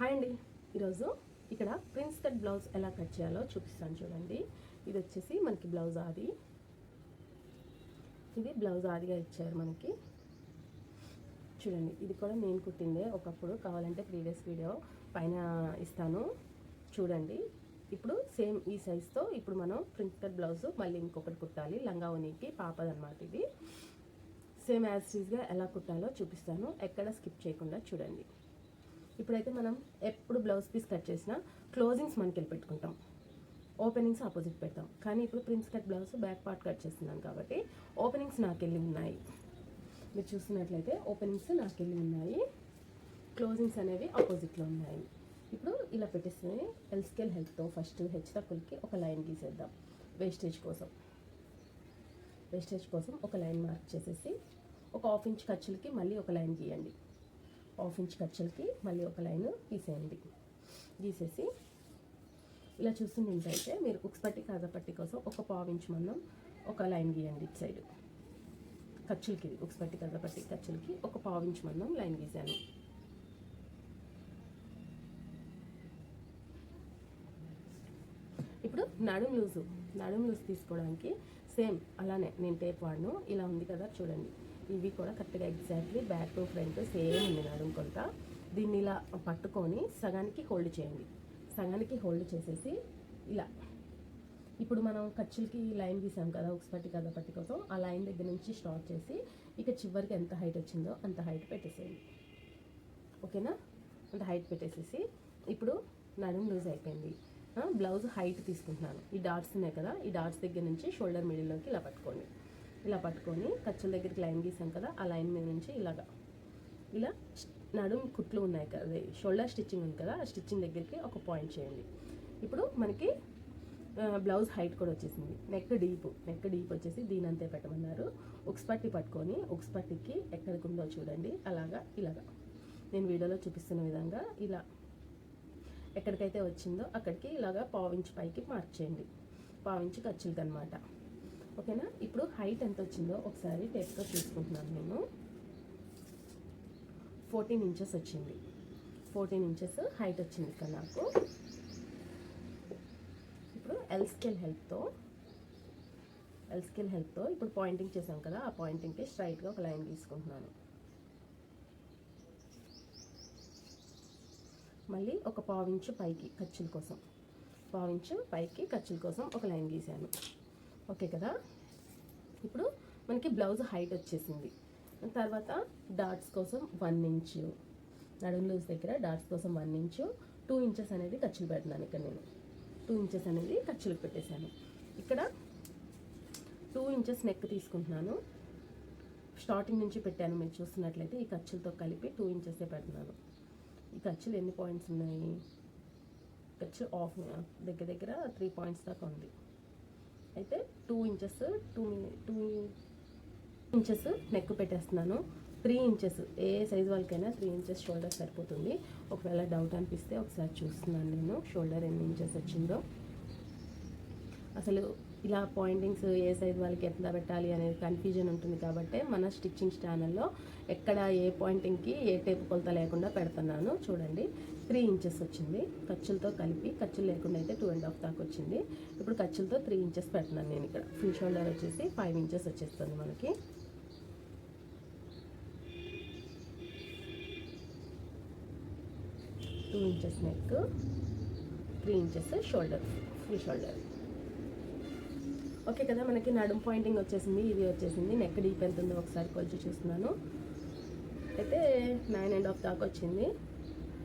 Hi అండి. ఈరోజు ఇక్కడ ప్రిన్స్ కట్ బ్లౌజ్ ఎలా కట్ చేయాలో చూపిస్తాను చూడండి. ఇది వచ్చేసి మనకి బ్లౌజ్ ఆది, ఇది బ్లౌజ్ ఆదిగా ఇచ్చారు మనకి. చూడండి, ఇది కూడా నేను కుట్టిందే ఒకప్పుడు, కావాలంటే ప్రీవియస్ వీడియో పైన ఇస్తాను చూడండి. ఇప్పుడు సేమ్ ఈ సైజ్తో ఇప్పుడు మనం ప్రిన్స్ కట్ బ్లౌజ్ మళ్ళీ ఇంకొకటి కుట్టాలి. లంగా ఓనీకి పాపదనమాట. ఇది సేమ్ యాజ్ టీజ్గా ఎలా కుట్టాలో చూపిస్తాను, ఎక్కడ స్కిప్ చేయకుండా చూడండి. ఇప్పుడైతే మనం ఎప్పుడు బ్లౌజ్ పీస్ కట్ చేసినా క్లోజింగ్స్ మనకి వెళ్ళి పెట్టుకుంటాం, ఓపెనింగ్స్ ఆపోజిట్ పెడతాం. కానీ ఇప్పుడు prince cut blouse back part cut చేస్తున్నాను కాబట్టి ఓపెనింగ్స్ నాకెళ్ళి ఉన్నాయి. మీరు చూస్తున్నట్లయితే ఓపెనింగ్స్ నాకెళ్ళి ఉన్నాయి, క్లోజింగ్స్ అనేవి ఆపోజిట్లో ఉన్నాయి. ఇప్పుడు ఇలా పెట్టేస్తే ఎల్ స్కేల్ హెల్ప్తో ఫస్ట్ హెచ్ తక్కువకి ఒక లైన్ గీసేద్దాం. వేస్టేజ్ కోసం ఒక లైన్ మార్క్ చేసేసి ఒక హాఫ్ ఇంచ్ ఖర్చులకి మళ్ళీ ఒక లైన్ గీయండి. హాఫ్ ఇంచ్ ఖర్చులకి మళ్ళీ ఒక లైన్ గీసేయండి. గీసేసి ఇలా చూస్తుంటే మీరు ఉక్స్ పట్టి కాజా పట్టి కోసం ఒక పావు ఇంచ్ మనం ఒక లైన్ గీయండి. ఇటు సైడ్ ఖర్చులకి, ఉక్స్ పట్టి కాజా పట్టి ఖర్చులకి ఒక పావు ఇంచ్ మనం లైన్ గీసాను. ఇప్పుడు నడుం లూజ్ తీసుకోవడానికి సేమ్ అలానే నేను టేప్ వాడను. ఇలా ఉంది కదా చూడండి, ఇవి కూడా కరెక్ట్గా exactly back to front same ఉంది నడుం కొలత. దీన్ని ఇలా పట్టుకొని సగానికి హోల్డ్ చేయండి. సగానికి హోల్డ్ చేసేసి ఇలా ఇప్పుడు మనం ఖర్చులకి లైన్ గీసాం కదా ఉక్స్ పట్టి కదా పట్టి కోసం, ఆ లైన్ దగ్గర నుంచి స్టార్ట్ చేసి ఇక చివరికి ఎంత హైట్ వచ్చిందో అంత హైట్ పెట్టేసేయండి. ఓకేనా? అంత హైట్ పెట్టేసేసి ఇప్పుడు నడుం లూజ్ అయిపోయింది. బ్లౌజ్ హైట్ తీసుకుంటున్నాను. ఈ డాట్స్ ఉన్నాయి కదా, ఈ డాట్స్ దగ్గర నుంచి షోల్డర్ మిడిల్లోకి ఇలా పట్టుకొని ఖర్చుల దగ్గరికి లైన్ గీసాం కదా, ఆ లైన్ మీద నుంచి ఇలా నడుం కుట్లు ఉన్నాయి కదా, షోల్డర్ స్టిచ్చింగ్ ఉంది కదా, ఆ స్టిచ్చింగ్ దగ్గరికి ఒక పాయింట్ చేయండి. ఇప్పుడు మనకి బ్లౌజ్ హైట్ కూడా వచ్చేసింది. నెక్ డీప్ వచ్చేసి దీని అంతే పెట్టమన్నారు. ఉక్స్ పట్టి పట్టుకొని ఉక్స్ పట్టికి ఎక్కడికి ఉందో చూడండి, ఇలాగా నేను వీడియోలో చూపిస్తున్న విధంగా ఇలా ఎక్కడికైతే వచ్చిందో అక్కడికి ఇలాగా పావించి పైకి మార్క్ చేయండి. పావించి ఖర్చులకి అనమాట. ఓకేనా? ఇప్పుడు హైట్ ఎంత వచ్చిందో ఒకసారి టేప్తో చూసుకుంటున్నాను నేను. 14 ఇంచెస్ వచ్చింది. 14 ఇంచెస్ హైట్ వచ్చింది ఇక్కడ నాకు. ఇప్పుడు ఎల్ స్కేల్ హెల్ప్తో ఇప్పుడు పాయింటింగ్ చేసాం కదా, ఆ పాయింటింగ్కి స్ట్రైట్గా ఒక లైన్ తీసుకుంటున్నాను. మళ్ళీ ఒక పావించు పైకి ఖర్చుల కోసం ఒక లైన్ గీసాను. ఓకే కదా? ఇప్పుడు మనకి బ్లౌజ్ హైట్ వచ్చేసింది. తర్వాత డాట్స్ కోసం 1 ఇంచు, నడుం లూజ్ దగ్గర డాట్స్ కోసం 1 ఇంచు, 2 ఇంచెస్ అనేది ఖర్చులు పెడుతున్నాను. ఇక్కడ నేను 2 ఇంచెస్ అనేది ఖర్చులకు పెట్టేశాను. ఇక్కడ 2 ఇంచెస్ నెక్ తీసుకుంటున్నాను. స్టార్టింగ్ నుంచి పెట్టాను, మీరు చూస్తున్నట్లయితే ఈ ఖర్చులతో కలిపి 2 ఇంచెసే పెడుతున్నాను. ఈ ఖర్చులు ఎన్ని పాయింట్స్ ఉన్నాయి? ఖర్చు ఆఫ్ దగ్గర 3 పాయింట్స్ దాకా ఉంది. అయితే 2 ఇంచెస్ నెక్ పెట్టేస్తున్నాను. 3 ఇంచెస్ ఏ సైజ్ వాళ్ళకైనా 3 ఇంచెస్ షోల్డర్ సరిపోతుంది. ఒకవేళ డౌట్ అనిపిస్తే ఒకసారి చూస్తున్నాను నేను షోల్డర్ ఎన్ని ఇంచెస్ వచ్చిందో. అసలు ఇలా పాయింటింగ్స్ ఏ సైజ్ వాళ్ళకి ఎంత పెట్టాలి అనేది కన్ఫ్యూజన్ ఉంటుంది కాబట్టి మన స్టిచ్చింగ్ ఛానల్లో ఎక్కడ ఏ పాయింటింగ్కి ఏ టేప్ కొలత లేకుండా పెడుతున్నాను. చూడండి, 3 ఇంచెస్ వచ్చింది ఖర్చులతో కలిపి. ఖర్చులు లేకుండా అయితే 2.5 దాకా వచ్చింది. ఇప్పుడు ఖర్చులతో 3 ఇంచెస్ పెడుతున్నాను నేను. ఇక్కడ ఫుల్ షోల్డర్ వచ్చేసి 5 ఇంచెస్ వచ్చేస్తుంది మనకి. Two inches neck, 3 inches shoulder, full shoulder. Okay కదా? మనకి నడుం పాయింటింగ్ వచ్చేసింది, ఇది వచ్చేసింది. నెక్ డీప్ ఎంత ఉందో ఒకసారి కొలిచి చూస్తున్నాను. అయితే 9.5 దాకా వచ్చింది.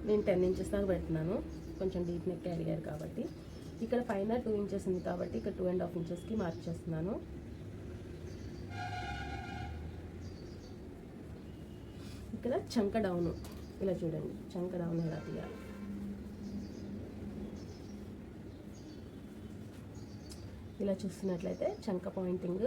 నేను 10 ఇంచెస్ దాకా పెడుతున్నాను, కొంచెం డీప్ నెక్ అడిగారు కాబట్టి. ఇక్కడ పైన 2 ఇంచెస్ ఉంది కాబట్టి ఇక్కడ 2.5 ఇంచెస్కి మార్క్ చేస్తున్నాను. ఇక్కడ చంక డౌన్, ఇలా చూడండి, చంక డౌన్ ఎలా తీయాలి. ఇలా చూస్తున్నట్లయితే చంక పాయింటింగ్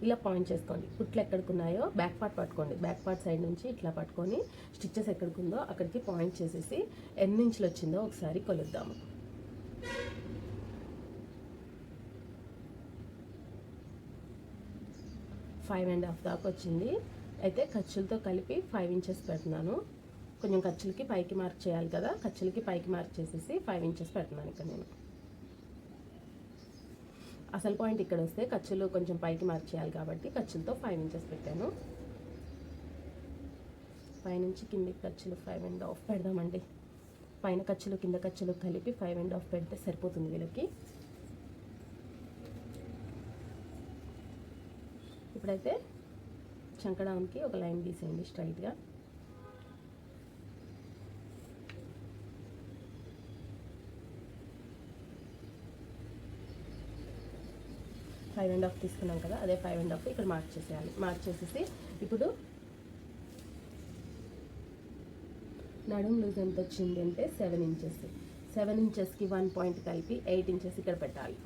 ఇలా పాయింట్ చేసుకోండి. కుట్లు ఎక్కడికి ఉన్నాయో బ్యాక్ పార్ట్ పట్టుకోండి. బ్యాక్ పార్ట్ సైడ్ నుంచి ఇట్లా పట్టుకొని స్టిచ్చెస్ ఎక్కడికి ఉందో అక్కడికి పాయింట్ చేసేసి ఎన్ని ఇంచులు వచ్చిందో ఒకసారి కొలుద్దాము. 5.5 దాకా వచ్చింది. అయితే ఖర్చులతో కలిపి 5 ఇంచెస్ పెడుతున్నాను. కొంచెం ఖర్చులకి పైకి మార్క్ చేయాలి కదా, ఖర్చులకి పైకి మార్క్ చేసేసి 5 ఇంచెస్ పెడుతున్నాను ఇక్కడ నేను. అసలు పాయింట్ ఇక్కడ వస్తే ఖర్చులు కొంచెం పైకి మార్క్ చేయాలి కాబట్టి ఖర్చులతో 5 ఇంచెస్ పెట్టాను. పైనుంచి కిందికి ఖర్చులు 5.5 పెడదామండి. పైన ఖర్చులు కింద ఖర్చులు కలిపి 5.5 పెడితే సరిపోతుంది వీళ్ళకి. ఇప్పుడైతే చంకడానికి ఒక లైన్ గీసేయండి స్ట్రైట్గా. ఫైవ్ అండ్ హాఫ్ తీసుకున్నాం కదా, అదే 5.5 ఇక్కడ మార్క్ చేసేయాలి. మార్క్ చేసేసి ఇప్పుడు నడుం లూజ్ ఎంత వచ్చింది అంటే 7 ఇంచెస్. 7 ఇంచెస్కి 1 పాయింట్ కలిపి 8 ఇంచెస్ ఇక్కడ పెట్టాలి.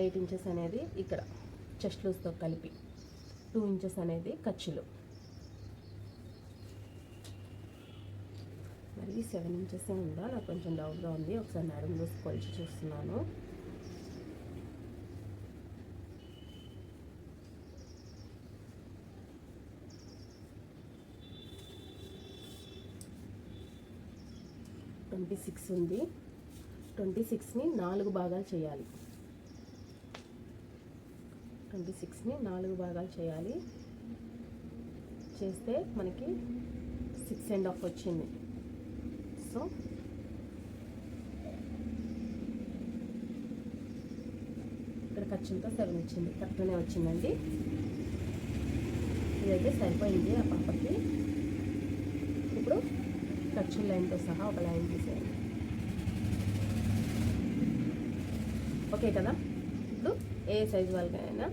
8 ఇంచెస్ అనేది ఇక్కడ చెస్ట్ లూజ్తో కలిపి, 2 ఇంచెస్ అనేది ఖర్చులు. మళ్ళీ 7 ఇంచెస్ ఉందా, నాకు కొంచెం డౌట్గా ఉంది. ఒకసారి నడుం లూజ్ కొలిచి చూస్తున్నాను. ట్వంటీ 26 ఉంది. 26ని 4 భాగాలు చేయాలి. 26ని 4 భాగాలు చేయాలి. చేస్తే మనకి 6.5 వచ్చింది. సో ఇక్కడ ఖర్చులతో 7 వచ్చింది, కరెక్ట్గానే వచ్చిందండి. ఇదైతే సరిపోయింది ఆ పాపకి. ఇప్పుడు ఖర్చుల లైన్తో సహా ఒక లైన్ తీసేయండి. ఓకే కదా. ఇప్పుడు ఏ సైజు వాళ్ళకైనా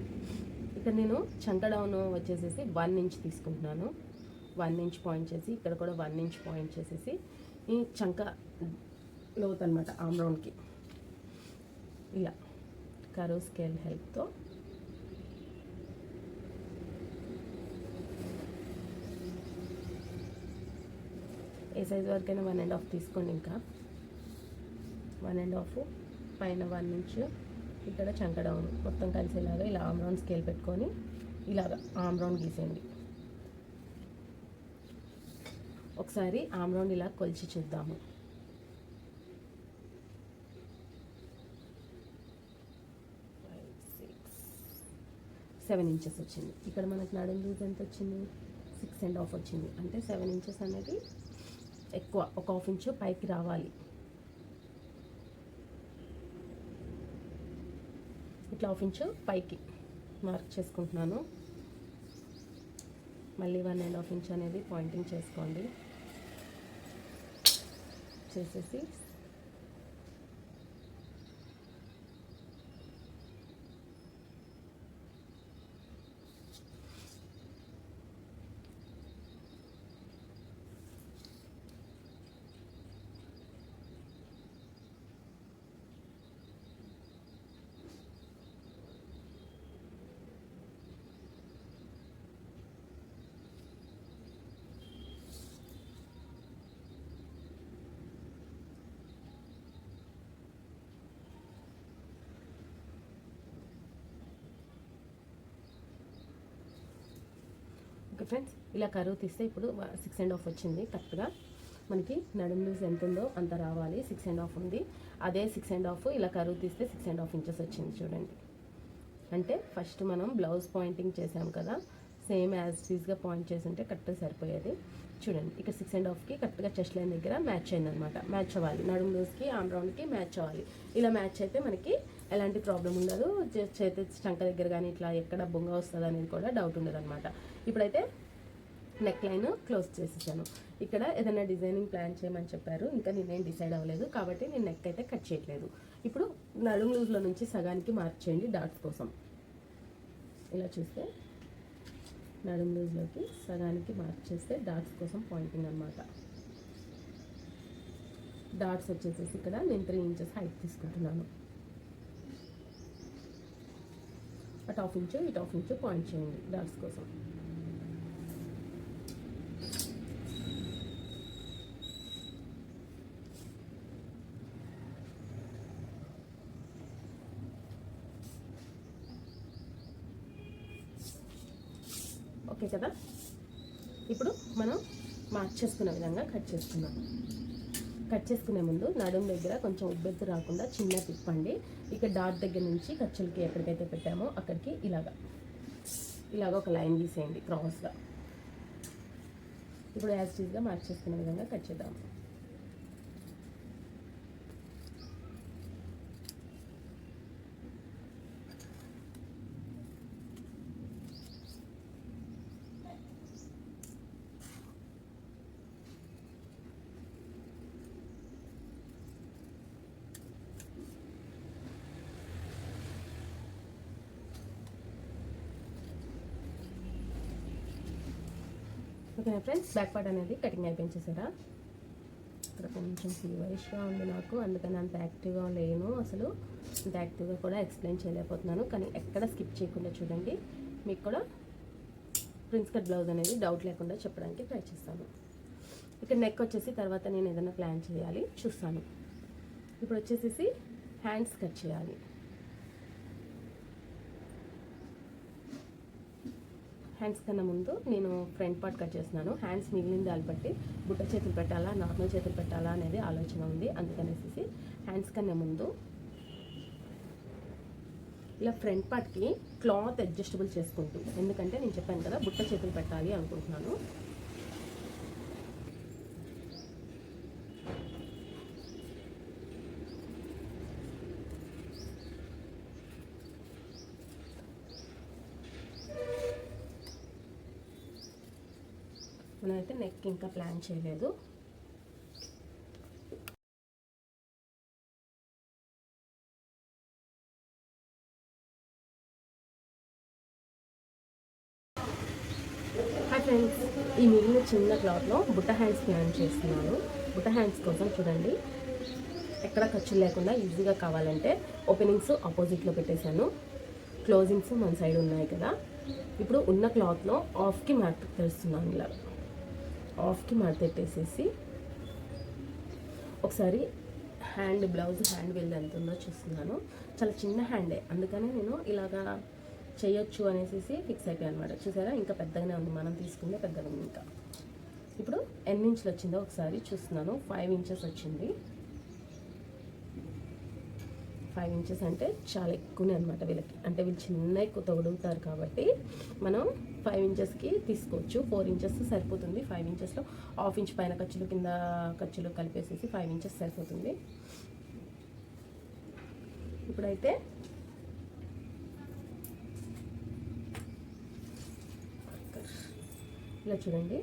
ఇక్కడ నేను చంక డౌన్ వచ్చేసేసి 1 ఇంచ్ తీసుకుంటున్నాను. 1 ఇంచ్ పాయింట్ చేసి ఇక్కడ కూడా 1 ఇంచ్ పాయింట్ చేసేసి ఈ చంక లోతు అనమాట ఆమ్ రౌండ్కి ఇలా కర్వ్ స్కేల్ హెల్ప్తో ఏ సైజు వరకైనా 1.5 తీసుకోండి. ఇంకా 1.5 పైన 1 ఇంచ్ ఇక్కడ చంక డౌన్ మొత్తం కలిసేలాగా ఇలా ఆమ్ రౌండ్ స్కేల్ పెట్టుకొని ఇలాగ ఆమ్ రౌండ్ గీసేయండి. ఒకసారి ఆమ్ రౌండ్ ఇలా కొలిచి చూద్దాము. 7 ఇంచెస్ వచ్చింది. ఇక్కడ మనకు నడుం లూజ్ ఎంత వచ్చింది, 6.5 వచ్చింది. అంటే 7 ఇంచెస్ అనేది ఎక్కువ, ఒక హాఫ్ ఇంచు పైకి రావాలి. ఇట్లా హాఫ్ ఇంచు పైకి మార్క్ చేసుకుంటున్నాను. మళ్ళీ 1.5 ఇంచ్ అనేది పాయింటింగ్ చేసుకోండి. చేసేసి ఓకే ఫ్రెండ్స్, ఇలా కరువు తీస్తే ఇప్పుడు 6.5 వచ్చింది. కరెక్ట్గా మనకి నడుం లూజ్ ఎంత ఉందో అంత రావాలి. 6.5 ఉంది. అదే 6.5 ఇలా కరువు తీస్తే 6.5 ఇంచెస్ వచ్చింది. చూడండి, అంటే ఫస్ట్ మనం బ్లౌజ్ పాయింటింగ్ చేసాం కదా, సేమ్ యాజ్ టీజ్గా పాయింట్ చేసి ఉంటే కరెక్ట్గా సరిపోయేది. చూడండి, ఇక్కడ 6.5కి కరెక్ట్గా చెస్ట్ లైన్ దగ్గర మ్యాచ్ అయిందనమాట. మ్యాచ్ అవ్వాలి, నడుం లూజ్కి ఆమ్ రౌండ్కి మ్యాచ్ అవ్వాలి. ఇలా మ్యాచ్ అయితే మనకి ఎలాంటి ప్రాబ్లం ఉండదు. చేతి చంక దగ్గర కానీ ఇట్లా ఎక్కడ బొంగ వస్తుంది అనేది కూడా డౌట్ ఉండదు అనమాట. ఇప్పుడైతే నెక్ లైన్ క్లోజ్ చేసేసాను. ఇక్కడ ఏదైనా డిజైనింగ్ ప్లాన్ చేయమని చెప్పారు, ఇంకా నేనేం డిసైడ్ అవ్వలేదు కాబట్టి నేను నెక్ అయితే కట్ చేయట్లేదు. ఇప్పుడు నడుం లూజ్లో నుంచి సగానికి మార్క్ చేయండి డాట్స్ కోసం. ఇలా చూస్తే నడుం లూజ్లోకి సగానికి మార్క్ చేస్తే డాట్స్ కోసం పాయింటింగ్ అనమాట. డాట్స్ వచ్చేసేసి ఇక్కడ నేను 3 ఇంచెస్ హైట్ తీసుకుంటున్నాను. అటు హాఫ్ ఇంచు ఇటు హాఫ్ ఇంచు పాయింట్ చేయండి డాట్స్ కోసం. ఓకే కదా. ఇప్పుడు మనం మార్క్ చేసుకునే విధంగా కట్ చేసుకున్నాం. కట్ చేసుకునే ముందు నడుము దగ్గర కొంచెం ఉబ్బెత్తు రాకుండా చిన్న తిప్పండి. ఇక డాట్ దగ్గర నుంచి ఖర్చులకి ఎక్కడికైతే పెట్టామో అక్కడికి ఇలాగ ఒక లైన్ గీసేయండి క్రాస్గా. ఇప్పుడు యాజ్ టీజ్గా మార్క్ చేసుకునే విధంగా కట్ చేద్దాము. ఓకేనా ఫ్రెండ్స్, బ్యాక్ పార్ట్ అనేది కటింగ్ అయిపోయించేసారా. ఇక్కడ కొంచెం ఫీవరిష్గా ఉంది నాకు, అందుకని అంత యాక్టివ్గా లేను. అసలు అంత యాక్టివ్గా కూడా ఎక్స్ప్లెయిన్ చేయలేకపోతున్నాను. కానీ ఎక్కడ స్కిప్ చేయకుండా చూడండి, మీకు కూడా ప్రిన్స్ కట్ బ్లౌజ్ అనేది డౌట్ లేకుండా చెప్పడానికి ట్రై చేస్తాను. ఇక్కడ నెక్ వచ్చేసి తర్వాత నేను ఏదైనా ప్లాన్ చేయాలి చూస్తాను. ఇప్పుడు వచ్చేసి హ్యాండ్స్ కట్ చేయాలి. హ్యాండ్స్ కన్నా ముందు నేను ఫ్రంట్ పార్ట్ కట్ చేస్తున్నాను. హ్యాండ్స్ మిగిలిన దాన్ని బట్టి బుట్ట చేతులు పెట్టాలా నార్మల్ చేతులు పెట్టాలా అనేది ఆలోచన ఉంది. అందుకనేసి హ్యాండ్స్ కన్నా ముందు ఇలా ఫ్రంట్ పార్ట్కి క్లాత్ అడ్జస్టబుల్ చేసుకుంటూ, ఎందుకంటే నేను చెప్పాను కదా బుట్ట చేతులు పెట్టాలి అనుకుంటున్నాను. మనమైతే నెక్ ఇంకా ప్లాన్ చేయలేదు. హాయ్ ఫ్రెండ్స్, ఈ మిగిలిన చిన్న క్లాత్లో బుట్ట హ్యాండ్స్ ప్లాన్ చేస్తున్నాను. బుట్ట హ్యాండ్స్ కోసం చూడండి, ఎక్కడ ఖర్చు లేకుండా ఈజీగా కావాలంటే ఓపెనింగ్స్ ఆపోజిట్లో పెట్టేశాను, క్లోజింగ్స్ మన సైడ్ ఉన్నాయి కదా. ఇప్పుడు ఉన్న క్లాత్లో హాఫ్కి మార్క్ తెలుస్తున్నాను. ఇలా హాఫ్కి మార్క్ పెట్టేసేసి ఒకసారి బ్లౌజ్ హ్యాండ్ వీల్ ఎంత ఉందో చూస్తున్నాను. చాలా చిన్న హ్యాండే, అందుకని నేను ఇలాగా చేయొచ్చు అనేసి ఫిక్స్ అయిపోయాను అనమాట. చూసారా, ఇంకా పెద్దగానే ఉంది, మనం తీసుకుంటే పెద్దగా ఉంది. ఇంకా ఇప్పుడు ఎన్ని ఇంచులు వచ్చిందో ఒకసారి చూస్తున్నాను. 5 ఇంచెస్ వచ్చింది. 5 ఇంచెస్ అంటే చాలా ఎక్కువనే అనమాట వీళ్ళకి, అంటే వీళ్ళు చిన్న ఎక్కువ తొడుగుతారు కాబట్టి మనం 5 ఇంచెస్కి తీసుకోవచ్చు. 4 ఇంచెస్ సరిపోతుంది. 5 ఇంచెస్లో హాఫ్ ఇంచ్ పైన ఖర్చులు కింద ఖర్చులు కలిపేసేసి 5 ఇంచెస్ సరిపోతుంది. ఇప్పుడైతే ఇలా చూడండి,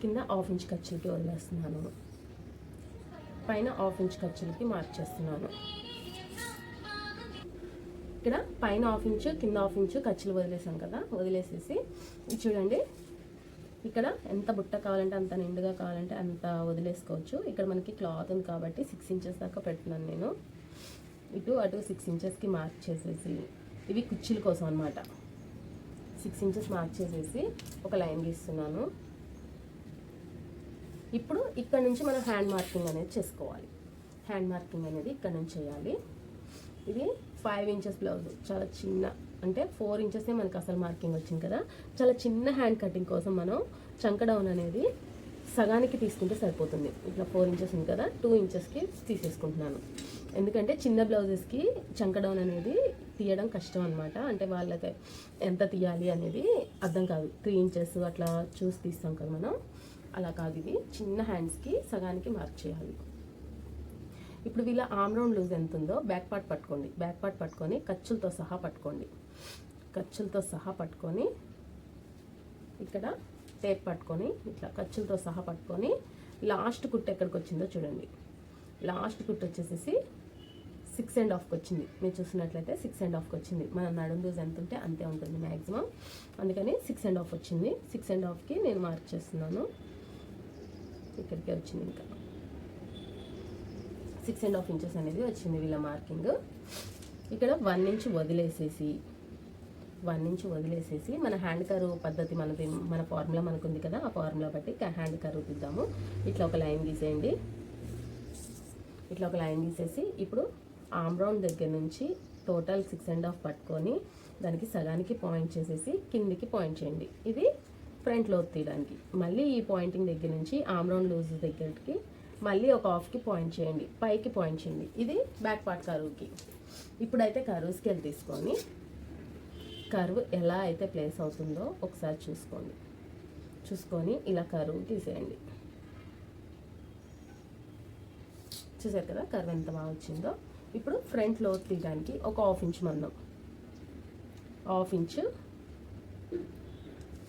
కింద హాఫ్ ఇంచ్ ఖర్చులకి వదిలేస్తున్నాను, పైన హాఫ్ ఇంచ్ ఖర్చులకి మార్క్ చేస్తున్నాను. ఇక్కడ పైన హాఫ్ ఇంచ్ కింద హాఫ్ ఇంచ్ ఖర్చులు వదిలేసాం కదా, వదిలేసేసి చూడండి ఇక్కడ ఎంత బుట్ట కావాలంటే అంత నిండుగా కావాలంటే అంత వదిలేసుకోవచ్చు. ఇక్కడ మనకి క్లాత్ ఉంది కాబట్టి 6 ఇంచెస్ దాకా పెడుతున్నాను నేను. ఇటు అటు 6 ఇంచెస్కి మార్క్ చేసేసి, ఇవి కుర్చీల కోసం అనమాట, 6 ఇంచెస్ మార్క్ చేసేసి ఒక లైన్ గీస్తున్నాను. ఇప్పుడు ఇక్కడ నుంచి మనం హ్యాండ్ మార్కింగ్ అనేది చేసుకోవాలి. హ్యాండ్ మార్కింగ్ అనేది ఇక్కడ నుంచి చేయాలి. ఇది 5 ఇంచెస్ బ్లౌజ్, చాలా చిన్న, అంటే 4 ఇంచెసే మనకు అసలు మార్కింగ్ వచ్చింది కదా. చాలా చిన్న హ్యాండ్ కటింగ్ కోసం మనం చంక డౌన్ అనేది సగానికి తీసుకుంటే సరిపోతుంది. ఇట్లా 4 ఇంచెస్ ఉంది కదా, 2 ఇంచెస్కి తీసేసుకుంటున్నాను. ఎందుకంటే చిన్న బ్లౌజెస్కి చంక డౌన్ అనేది తీయడం కష్టం అనమాట. అంటే వాళ్ళకి ఎంత తీయాలి అనేది అర్థం కాదు. 3 ఇంచెస్ అట్లా చూసి తీస్తాం కదా మనం, అలా కాదు. ఇది చిన్న హ్యాండ్స్కి సగానికి మార్క్ చేయాలి. ఇప్పుడు వీళ్ళ ఆర్మ్ రౌండ్ లూజ్ ఎంత ఉందో బ్యాక్ పార్ట్ పట్టుకోండి. బ్యాక్ పార్ట్ పట్టుకొని ఖర్చులతో సహా పట్టుకోండి. ఖర్చులతో సహా పట్టుకొని ఇక్కడ టేప్ పట్టుకొని ఇట్లా ఖర్చులతో సహా పట్టుకొని లాస్ట్ కుట్టు ఎక్కడికి వచ్చిందో చూడండి. లాస్ట్ కుట్టు వచ్చేసి 6.5కి వచ్చింది. మీరు చూసినట్లయితే 6.5కి వచ్చింది. మన నడుము లూజ్ ఎంత ఉంటే అంతే ఉంటుంది మ్యాక్సిమం, అందుకని 6.5 వచ్చింది. 6.5కి నేను మార్క్ చేస్తున్నాను. ఇక్కడికే వచ్చింది. ఇంకా 6.5 ఇంచెస్ అనేది వచ్చింది వీళ్ళ మార్కింగ్. ఇక్కడ 1 ఇంచ్ వదిలేసేసి మన హ్యాండ్ కర్వ్ పద్ధతి మన ఫార్ములా మనకు ఉంది కదా, ఆ ఫార్ములా బట్టి హ్యాండ్ కర్వ్ తీద్దాము. ఇట్లా ఒక లైన్ గీసేయండి. ఇట్లా ఒక లైన్ గీసేసి ఇప్పుడు ఆర్మ్ రౌండ్ దగ్గర నుంచి టోటల్ 6.5 పట్టుకొని దానికి సగానికి పాయింట్ చేసేసి కిందికి పాయింట్ చేయండి. ఇది ఫ్రంట్ లోతు తీయడానికి. మళ్ళీ ఈ పాయింటింగ్ దగ్గర నుంచి ఆమ్ రౌండ్ లూజ్ దగ్గరికి మళ్ళీ ఒక హాఫ్కి పాయింట్ చేయండి, పైకి పాయింట్ చేయండి. ఇది బ్యాక్ పార్ట్ కరువుకి. ఇప్పుడైతే కరువు స్కేల్ తీసుకొని కరువు ఎలా అయితే ప్లేస్ అవుతుందో ఒకసారి చూసుకొని ఇలా కరువు తీసేయండి. చూసారు కదా కర్వ్ ఎంత బాగా వచ్చిందో. ఇప్పుడు ఫ్రంట్ లోతు తీయడానికి ఒక 1/2 ఇంచ్ మందం 1/2 ఇంచ్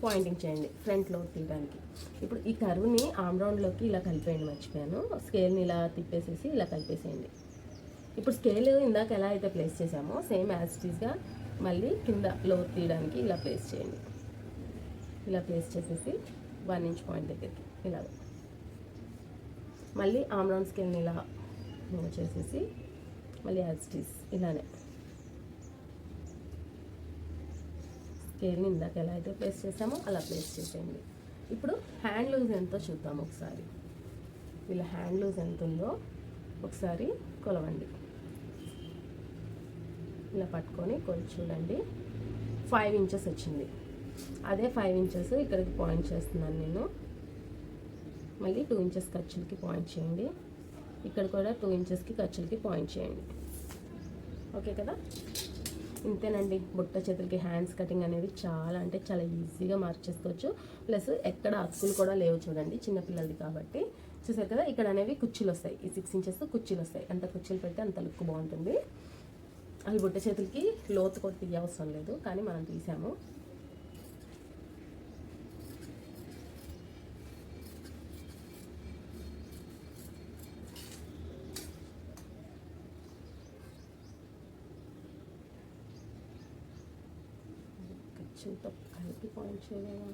పాయింటింగ్ చేయండి ఫ్రంట్ లోతు తీయడానికి. ఇప్పుడు ఈ కర్వ్ని ఆమ్ రౌండ్లోకి ఇలా కలిపేయండి, మర్చిపోయాను. స్కేల్ని ఇలా తిప్పేసేసి ఇలా కలిపేసేయండి. ఇప్పుడు స్కేల్ ఇందాక ఎలా అయితే ప్లేస్ చేసామో సేమ్ యాజ్ ఇట్ ఈస్గా మళ్ళీ కింద లోతు తీయడానికి ఇలా ప్లేస్ చేయండి. ఇలా ప్లేస్ చేసేసి 1 ఇంచ్ పాయింట్ దగ్గరికి ఇలా మళ్ళీ ఆమ్ రౌండ్ స్కేల్ని ఇలా మూవ్ చేసేసి మళ్ళీ యాజ్ ఇట్ ఈస్ ఇలానే స్కేల్ని ఇందాక ఎలా అయితే ప్లేస్ చేసామో అలా ప్లేస్ చేసేయండి. ఇప్పుడు హ్యాండ్ లూజ్ ఎంతో చూద్దాం ఒకసారి. ఇలా హ్యాండ్ లూజ్ ఎంత ఉందో ఒకసారి కొలవండి. ఇలా పట్టుకొని కొలిచి చూడండి. 5 ఇంచెస్ వచ్చింది. అదే 5 ఇంచెస్ ఇక్కడికి పాయింట్ చేస్తున్నాను నేను. మళ్ళీ 2 ఇంచెస్ ఖర్చులకి పాయింట్ చేయండి. ఇక్కడ కూడా 2 ఇంచెస్కి ఖర్చులకి పాయింట్ చేయండి. ఓకే కదా, ఇంతేనండి. బుట్ట చేతులకి హ్యాండ్స్ కటింగ్ అనేది చాలా అంటే చాలా ఈజీగా మార్చేసుకోవచ్చు. ప్లస్ ఎక్కడ అతుకులు కూడా లేవు చూడండి, చిన్నపిల్లలది కాబట్టి. చూసారు కదా ఇక్కడ అనేవి కుర్చీలు వస్తాయి. ఈ 6 ఇంచెస్ కుర్చీలు వస్తాయి. ఎంత కుర్చీలు పెడితే అంత లుక్ బాగుంటుంది. అవి బుట్ట చేతులకి లోతు కూడా తీయవసరం లేదు, కానీ మనం తీసాము. ఖర్చులతో కలిపి పాయింట్ చేయలేదా?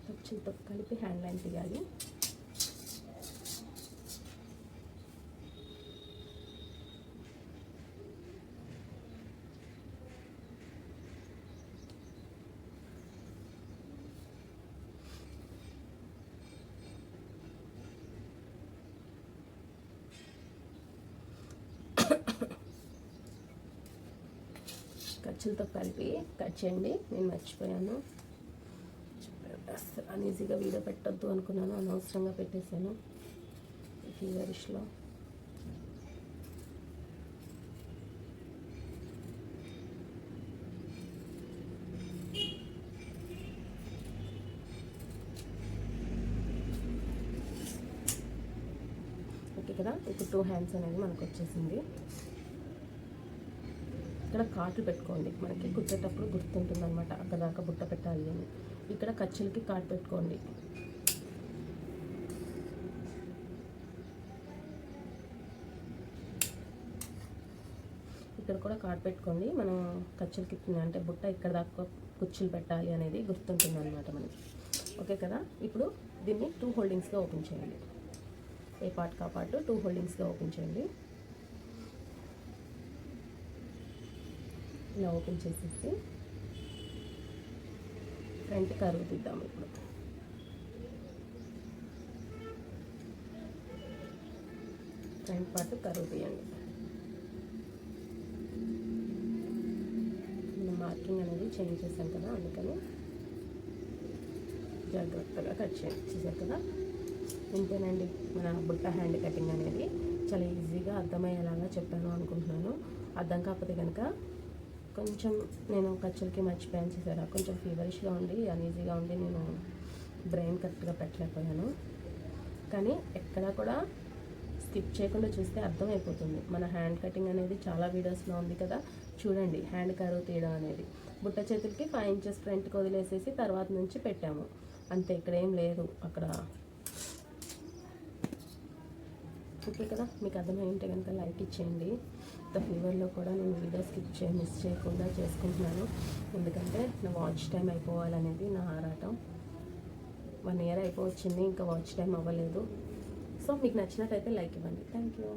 ఖర్చులతో కలిపి హ్యాండ్ లైన్ తీయాలి. ఖర్చులతో కలిపి కట్ చేయండి. నేను మర్చిపోయాను, అసలు అన్ఈజీగా వీడియో పెట్టొద్దు అనుకున్నాను, అనవసరంగా పెట్టేశాను ఫీవరిష్లో. ఓకే కదా, ఇప్పుడు 2 హ్యాండ్స్ అనేది మనకు వచ్చేసింది. ఇక్కడ కాట్లు పెట్టుకోండి, మనకి కుట్టేటప్పుడు గుర్తుంటుంది అనమాట అక్కడ దాకా బుట్ట పెట్టాలి అని. ఇక్కడ ఖర్చులకి కాటు పెట్టుకోండి. ఇక్కడ కూడా కాటు పెట్టుకోండి. మనం ఖర్చులకి అంటే బుట్ట ఇక్కడ దాకా కుర్చీలు పెట్టాలి అనేది గుర్తుంటుంది అనమాట మనకి. ఓకే కదా, ఇప్పుడు దీన్ని 2 హోల్డింగ్స్గా ఓపెన్ చేయండి. ఏ పార్ట్ కా పార్ట్ 2 హోల్డింగ్స్గా ఓపెన్ చేయండి. ఇలా ఓపెన్ చేసేసి ఫ్రంట్ కరువు తీద్దాం. ఇప్పుడు ఫ్రంట్ పార్ట్ కరువు తీయండి. మనం మార్కింగ్ అనేది చేంజ్ చేసాం కదా, అందుకని జాగ్రత్తగా కట్ చేయండి. చూసారు కదా, ఇంతేనండి మన బుట్ట హ్యాండ్ కటింగ్ అనేది. చాలా ఈజీగా అర్థమయ్యేలాగా చెప్పాను అనుకుంటున్నాను. అర్థం కాకపోతే కనుక కొంచెం నేను ఖర్చులకి మర్చిపోయాను. చూసారా, కొంచెం ఫీవరిష్గా ఉండి అన్ఈజీగా ఉండి నేను బ్రెయిన్ కరెక్ట్గా పెట్టలేకపోయాను. కానీ ఎక్కడా కూడా స్కిప్ చేయకుండా చూస్తే అర్థమైపోతుంది. మన హ్యాండ్ కటింగ్ అనేది చాలా వీడియోస్లో ఉంది కదా, చూడండి. హ్యాండ్ కరువు తీయడం అనేది బుట్ట చేతులకి 5 ఇంచెస్ ఫ్రంట్కి వదిలేసేసి తర్వాత నుంచి పెట్టాము అంతే, ఇక్కడ ఏం లేదు అక్కడ. ఓకే కదా, మీకు అర్థమై ఉంటే కనుక లైక్ ఇచ్చేయండి. ఫీవర్లో కూడా నేను వీడియో మిస్ చేయకుండా చేసుకుంటున్నాను, ఎందుకంటే నా వాచ్ టైం అయిపోవాలనేది నా ఆరాటం. 1 ఇయర్ అయిపోవచ్చింది, ఇంకా వాచ్ టైం అవ్వలేదు. సో మీకు నచ్చినట్టయితే లైక్ ఇవ్వండి. Thank you.